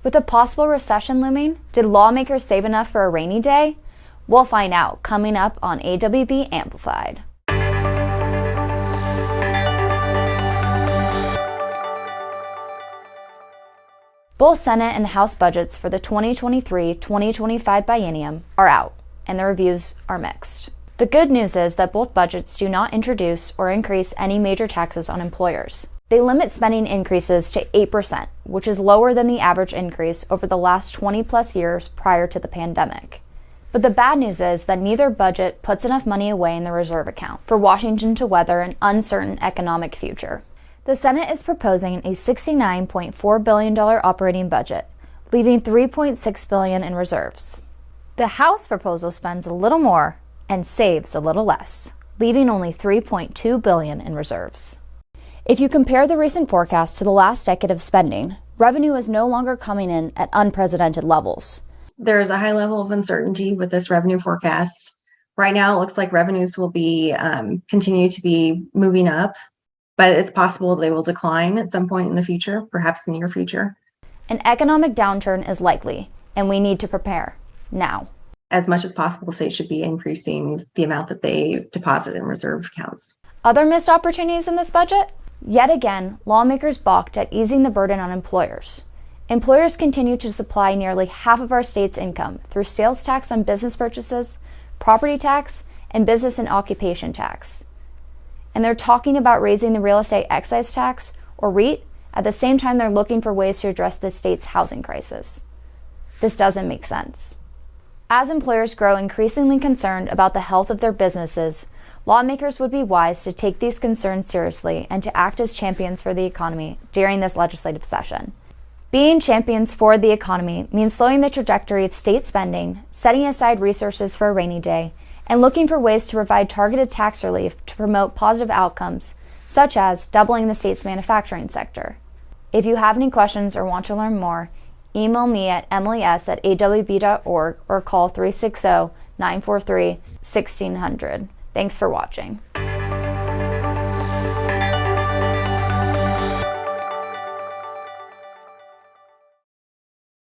With a possible recession looming, did lawmakers save enough for a rainy day? We'll find out coming up on AWB Amplified. Both Senate and House budgets for the 2023-2025 biennium are out, and the reviews are mixed. The good news is that both budgets do not introduce or increase any major taxes on employers. They limit spending increases to 8%, which is lower than the average increase over the last 20-plus years prior to the pandemic. But the bad news is that neither budget puts enough money away in the reserve account for Washington to weather an uncertain economic future. The Senate is proposing a $69.4 billion operating budget, leaving $3.6 billion in reserves. The House proposal spends a little more and saves a little less, leaving only $3.2 billion in reserves. If you compare the recent forecast to the last decade of spending, revenue is no longer coming in at unprecedented levels. There's a high level of uncertainty with this revenue forecast. Right now, it looks like revenues will be continue to be moving up, but it's possible they will decline at some point in the future, perhaps the near future. An economic downturn is likely, and we need to prepare now. As much as possible, states should be increasing the amount that they deposit in reserve accounts. Other missed opportunities in this budget? Yet again, lawmakers balked at easing the burden on employers. Employers continue to supply nearly half of our state's income through sales tax on business purchases, property tax, and business and occupation tax. And they're talking about raising the real estate excise tax, or REIT, at the same time they're looking for ways to address the state's housing crisis. This doesn't make sense. As employers grow increasingly concerned about the health of their businesses, lawmakers would be wise to take these concerns seriously and to act as champions for the economy during this legislative session. Being champions for the economy means slowing the trajectory of state spending, setting aside resources for a rainy day, and looking for ways to provide targeted tax relief to promote positive outcomes, such as doubling the state's manufacturing sector. If you have any questions or want to learn more, email me at emilys@awb.org or call 360-943-1600. Thanks for watching.